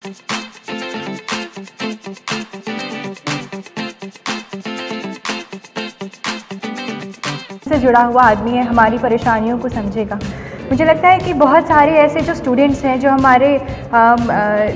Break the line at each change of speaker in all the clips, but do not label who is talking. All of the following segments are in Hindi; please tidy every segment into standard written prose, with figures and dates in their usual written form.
से जुड़ा हुआ आदमी है, हमारी परेशानियों को समझेगा। मुझे लगता है कि बहुत सारे ऐसे जो स्टूडेंट्स हैं, जो हमारे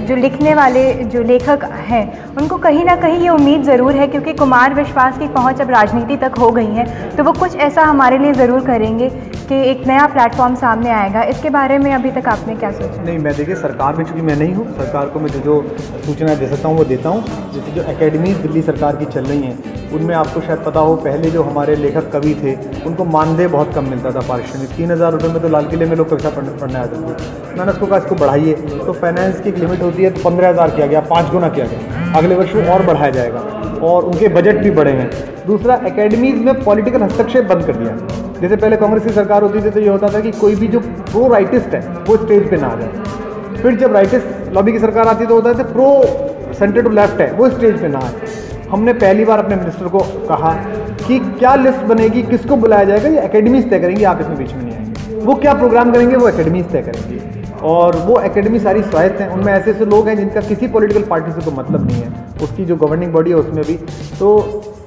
जो लिखने वाले जो लेखक हैं, उनको कहीं ना कहीं ये उम्मीद ज़रूर है, क्योंकि कुमार विश्वास की पहुंच अब राजनीति तक हो गई है, तो वो कुछ ऐसा हमारे लिए ज़रूर करेंगे कि एक नया प्लेटफॉर्म सामने आएगा। इसके बारे में अभी तक आपने क्या सोचा?
नहीं, मैं देखिए सरकार में चूँकि मैं नहीं हूँ, सरकार को मैं जो सूचना दे सकता हूँ वो देता हूँ। जैसे जो एकेडमीज़ दिल्ली सरकार की चल रही हैं, उनमें आपको शायद पता हो, पहले जो हमारे लेखक कवि थे उनको मानदेय बहुत कम मिलता था पारिश्रमिक। 3000 रुपये में तो लाल किले में लोग कविता पढ़ने आते थे। मैंने उसको कहा इसको बढ़ाइए, तो फाइनेंस की एक लिमिट होती है, तो 15,000 किया गया, 5 गुना किया गया, अगले वर्ष वो और बढ़ाया जाएगा और उनके बजट भी बढ़े हैं। दूसरा, एकेडमीज़ में पॉलिटिकल हस्तक्षेप बंद कर दिया। जैसे पहले कांग्रेस की सरकार होती थी तो ये होता था कि कोई भी जो प्रो राइटिस्ट है वो स्टेज पे ना आ जाए। फिर जब राइटिस्ट लॉबी की सरकार आती तो होता था प्रो सेंटर टू लेफ्ट है वो स्टेज पे ना आए। हमने पहली बार अपने मिनिस्टर को कहा कि क्या लिस्ट बनेगी, किसको बुलाया जाएगा, ये एकेडमीज़ तय करेंगी, आप इसमें बीच में नहीं आएंगे। वो क्या प्रोग्राम करेंगे वो एकेडमीज़ तय करेंगी, और वो एकेडमी सारी स्वायत्त हैं। उनमें ऐसे ऐसे लोग हैं जिनका किसी पॉलिटिकल पार्टी से कोई मतलब नहीं है, उसकी जो गवर्निंग बॉडी है उसमें भी। तो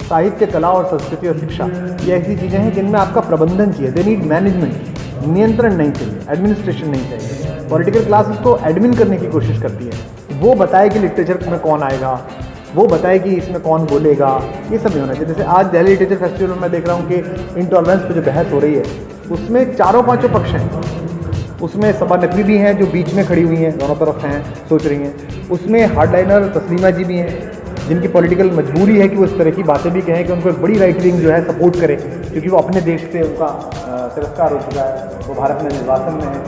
साहित्य, कला और संस्कृति और शिक्षा ये ऐसी चीज़ें हैं जिनमें आपका प्रबंधन चाहिए, दे नीड मैनेजमेंट, नियंत्रण नहीं चाहिए, एडमिनिस्ट्रेशन नहीं चाहिए। पॉलिटिकल क्लास उसको एडमिन करने की कोशिश करती है, वो बताए कि लिटरेचर में कौन आएगा, वो बताए कि इसमें कौन बोलेगा, ये सब नहीं होना चाहिए। जैसे आज दिल्ली लिटरेचर फेस्टिवल में मैं देख रहा हूँ कि इंटॉलरेंस पे जो बहस हो रही है उसमें 4-5 पक्ष हैं। उसमें सबा नकवी भी हैं जो बीच में खड़ी हुई हैं, दोनों तरफ हैं, सोच रही हैं। उसमें हार्डलाइनर तस्लीमा जी भी हैं जिनकी पॉलिटिकल मजबूरी है कि वो इस तरह की बातें भी कहें कि उनको एक बड़ी राइट विंग जो है सपोर्ट करे, क्योंकि वो अपने देश से उनका तिरस्कार हो चुका है, वो भारत में निर्वासन में है।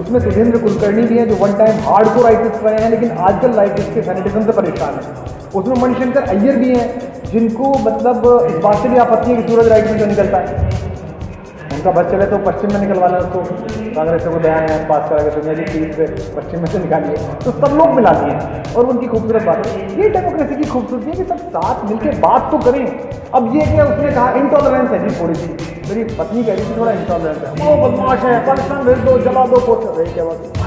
उसमें सुधींद्र कुलकर्णी भी हैं जो वन टाइम हार्ड को राइटिस्ट रहे हैं लेकिन आजकल राइटिस्ट के फैनेटिज्म से परेशान है। उसमें मणिशंकर अय्यर भी हैं जिनको मतलब इस बात से भी आपत्ति है कि सूरज राइट में क्यों निकलता है, उनका बस चले तो पश्चिम में निकलवाना, उसको कांग्रेस को बयान है पास करा के दुनिया की सीट पे पश्चिम में से निकालिए, तो सब लोग मिला दिए हैं। और उनकी खूबसूरत बात है, ये डेमोक्रेसी की खूबसूरती है कि सब साथ मिलकर बात तो करें। अब ये क्या उसने कहा इंटॉलरेंस है जी थोड़ी सी, मेरी पत्नी कह रही थी थोड़ा इंटॉलरेंस है, वो बदमाश है, पाकिस्तान भेज दो, जला दो पोस्टर, क्या बात।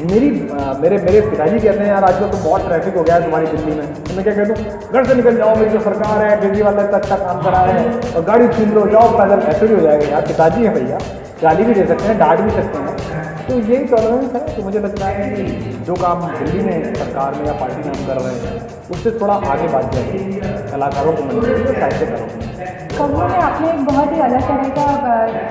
मेरे पिताजी कहते हैं यार आजकल तो बहुत ट्रैफिक हो गया है तुम्हारी दिल्ली में, तो मैं क्या कह दूँ, घर से निकल जाओ, मेरी जो सरकार है केजरीवाल ने अच्छा काम करा है, और गाड़ी छीन लो, जाओ पैदल, ऐसे भी हो जाएगा। यार पिताजी हैं भैया, गाली भी दे सकते हैं, डांट भी सकते हैं, तो यही टॉलरेंस है। तो मुझे लगता है कि जो काम दिल्ली में सरकार में या पार्टी में हम कर रहे हैं उससे थोड़ा आगे बढ़ जाएगी, कलाकारों को मिलेगी, साहित्यकारों को।
कवियों में आपने एक बहुत ही अलग तरह का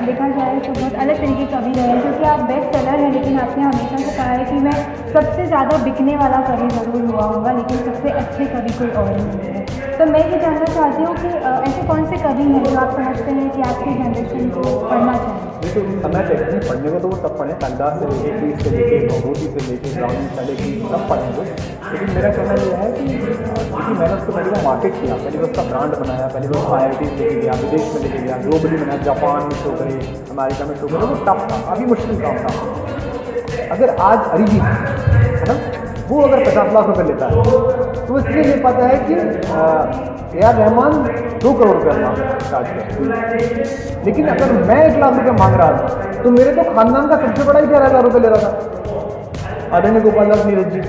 देखा जाए तो बहुत अलग तरीके कवि रहे हैं, क्योंकि आप बेस्ट सेलर हैं, लेकिन आपने हमेशा से कहा है कि मैं सबसे ज़्यादा बिकने वाला कवि ज़रूर हुआ होगा, लेकिन सबसे अच्छे कवि कोई और नहीं है। तो मैं ये जानना चाहती हूँ कि ऐसे कौन से कवि हैं जो आप समझते हैं कि आज की जनरेशन को पढ़ना चाहिए?
देखो समय चाहिए नहीं पढ़ने को, तो वो सब पढ़ें, कालिदास से लेके पीस से लेके भगवती से लेके ब्राह्मण से लेके सब पढ़ेंगे। लेकिन मेरा कहना यह है कि क्योंकि मैंने उसको पहले वो मार्केट किया, पहले वो उसका ब्रांड बनाया, पहले वो उसको IIT लेके गया, विदेश में लेके गया, ग्लोबली बनाया, जापान में शो करे, अमेरिका में शो करे, वो टफ था, अभी मुश्किल काम था। अगर आज अरिजीत है ना, वो अगर 50 लाख रुपये लेता है तो इसलिए ले पाता है कि AR रहमान 2 करोड़ रुपये चार्ज कर। लेकिन अगर मैं 1 लाख रुपये मांग रहा था तो मेरे तो खानदान का सबसे बड़ा ही 11,000 रुपये ले रहा था, आदरणीय गोपाल दास नीरज जी,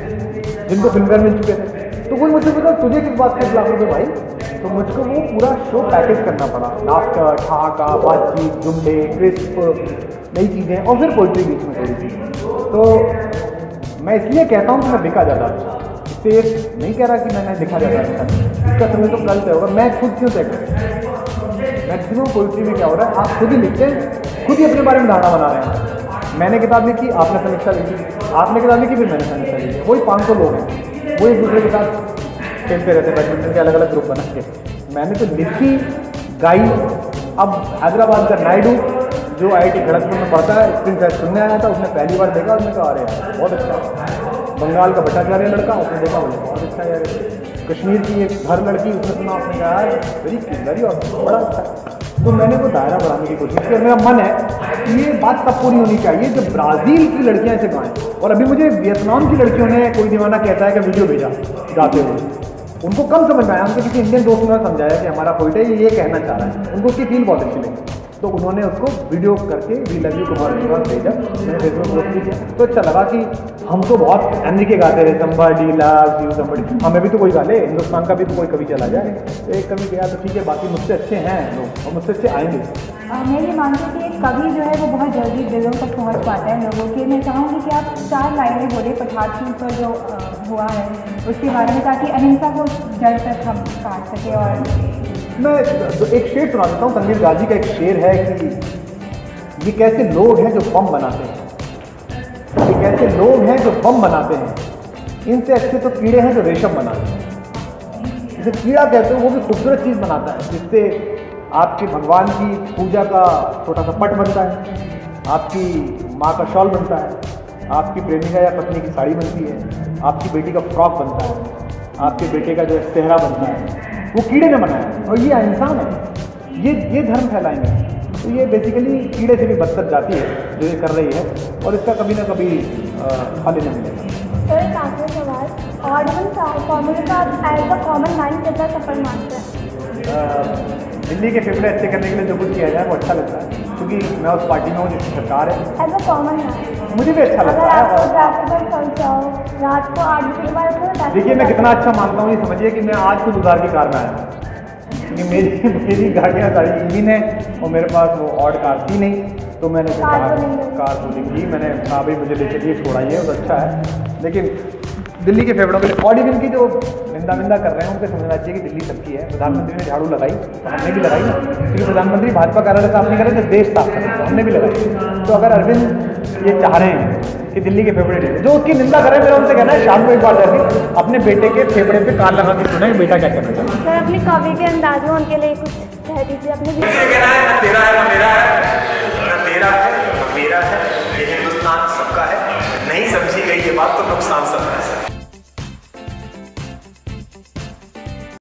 जिनको फिल्मफेयर मिल चुके थे। तो कोई मुझसे पूछा तुझे किस बात के 1 लाख रुपये भाई, तो मुझको वो पूरा शो पैकेज करना पड़ा, लाफ्टर, ठहाका, बातचीत, जुमले, क्रिस्प, नई चीज़ें, और फिर पोइट्री बीच में थोड़ी सी। तो मैं इसलिए कहता हूँ कि मैं बिका ज़्यादा अच्छा, इससे नहीं कह रहा कि मैंने लिखा ज़्यादा अच्छा, इसका समय तो कल तय होगा। मैं खुद क्यों तय करूँ? मैक्सिमम पोइट्री में क्या हो रहा है, आप खुद ही लिखते हैं, खुद ही अपने बारे में धारणा बना रहे हैं। मैंने किताब लिखी, आपने समीक्षा लिखी, आपने किताब लिखी, फिर मैंने समीक्षा लिखी, वही 500 लोग हैं, वो एक दूसरे के साथ खेलते रहते हैं, बैडमिंटन के अलग अलग ग्रुप बना के। मैंने तो लिखी, गाई। अब हैदराबाद का नायडू जो IIT खड़गपुर में पढ़ता है, स्क्रीन फेस्ट सुनने आया था, उसने पहली बार देखा, उसने कहा अरे यार बहुत अच्छा। बंगाल का भट्टाचार्य लड़का, उसने देखा, बोले बहुत अच्छा यार। कश्मीर की एक घर लड़की, उसने सुना, उसने कहा वेरी और बड़ा अच्छा। तो मैंने वो दायरा बढ़ाने की कोशिश की, और मेरा मन है कि ये बात तब पूरी होनी चाहिए जब ब्राज़ील की लड़कियां ऐसे गाएं। और अभी मुझे वियतनाम की लड़कियों ने कोई दीवाना कहता है कि वीडियो भेजा गाते हुए, उनको कम समझ में आया, उनको किसी इंडियन दोस्त ने समझाया कि हमारा पोइट है ये कहना चाह रहा है, उनको उसकी फील बहुत अच्छी लगी। तो उन्होंने उसको वीडियो करके वी लव यू कुमार विश्वास भेजा, मैंने फेसबुक पोस्ट भी किया। तो अच्छा लगा कि हम तो बहुत एनरिके गाते रहे, somebody loves you somebody, हमें भी तो कोई गा ले, हिंदुस्तान का भी तो कोई कवि चला जाए। तो एक कवि गया तो ठीक है, बाकी मुझसे अच्छे हैं लोग और मुझसे अच्छे आएंगे।
मैं ये मानती हूँ कि एक कवि जो है वो बहुत जल्दी दिलों तक पहुँच पाता है लोगों के। मैं चाहूँगी कि आप 4 लाइनें बोले पठार सिंह पर जो हुआ है उसके बारे में, ताकि अहिंसा को जड़ तक हम काट सकें। और
मैं एक शेर सुना देता हूँ, तनवीर गाजी का एक शेर है कि ये कैसे लोग हैं जो बम बनाते हैं, ये कैसे लोग हैं जो बम बनाते हैं, इनसे अच्छे तो कीड़े हैं जो रेशम बनाते हैं। जैसे कीड़ा कहते हो वो भी खूबसूरत चीज़ बनाता है, जिससे आपके भगवान की पूजा का छोटा सा पट बनता है, आपकी माँ का शॉल बनता है, आपकी प्रेमिका या पत्नी की साड़ी बनती है, आपकी बेटी का फ्रॉक बनता है, आपके बेटे का जो सेहरा बनता है, वो कीड़े ने बनाया है। और ये इंसान है, ये धर्म फैलाएंगे। तो ये बेसिकली कीड़े से भी बदतर जाती है जो ये कर रही है, और इसका कभी ना कभी फल नहीं मिलेगा।
तो एक आखिरी सवाल, ऑडिबल फॉर्मूले का एज अ कॉमन मैन कितना सफल मानते हैं?
दिल्ली के फेफड़े अच्छे करने के लिए जो कुछ किया जाए वो अच्छा लगता है, क्योंकि मैं उस पार्टी में हूँ जिसकी सरकार है।
एज अ कॉमन मैन
मुझे भी अच्छा लगता है।
अगर आप ट्रैफिक फंस जाओ रात को 8 बजे के बाद,
देखिए मैं कितना अच्छा मानता हूँ, ये समझिए कि मैं आज खुद उधार की कार में आया हूँ, क्योंकि मेरी गाड़ियाँ सारी इंजन है और मेरे पास वो ऑड कार थी नहीं, तो मैंने कार पूरी की, मैंने कहा भाई मुझे ले चलिए छोड़ाइए, तो अच्छा है। लेकिन दिल्ली के फेफड़ों के लिए ऑडिबल की जो निंदा कर रहे हैं उनको समझना चाहिए कि दिल्ली सबकी है। प्रधानमंत्री ने झाड़ू लगाई तो हमने भी लगाई ना, क्योंकि प्रधानमंत्री भाजपा कार्यालय साफ नहीं कर रहे थे, देश साफ कर रहे थे, हमने भी लगाई। तो अगर अरविंद ये चाह रहे हैं कि दिल्ली के फेफड़े ले, जो उसकी निंदा कर रहे हैं, मेरा उनसे कहना है शाम को एक बार जाके अपने बेटे के फेफड़े पे कार लगा के सुना बेटा क्या कहना चाहता है।
सर अपनी कवि के अंदाज में उनके लिए कुछ कह दीजिए अपने।
कहना है ना तेरा है ना मेरा है, ना तेरा है ना मेरा है, ये हिंदुस्तान सबका है। नहीं समझी गई ये बात तो नुकसान सबका है।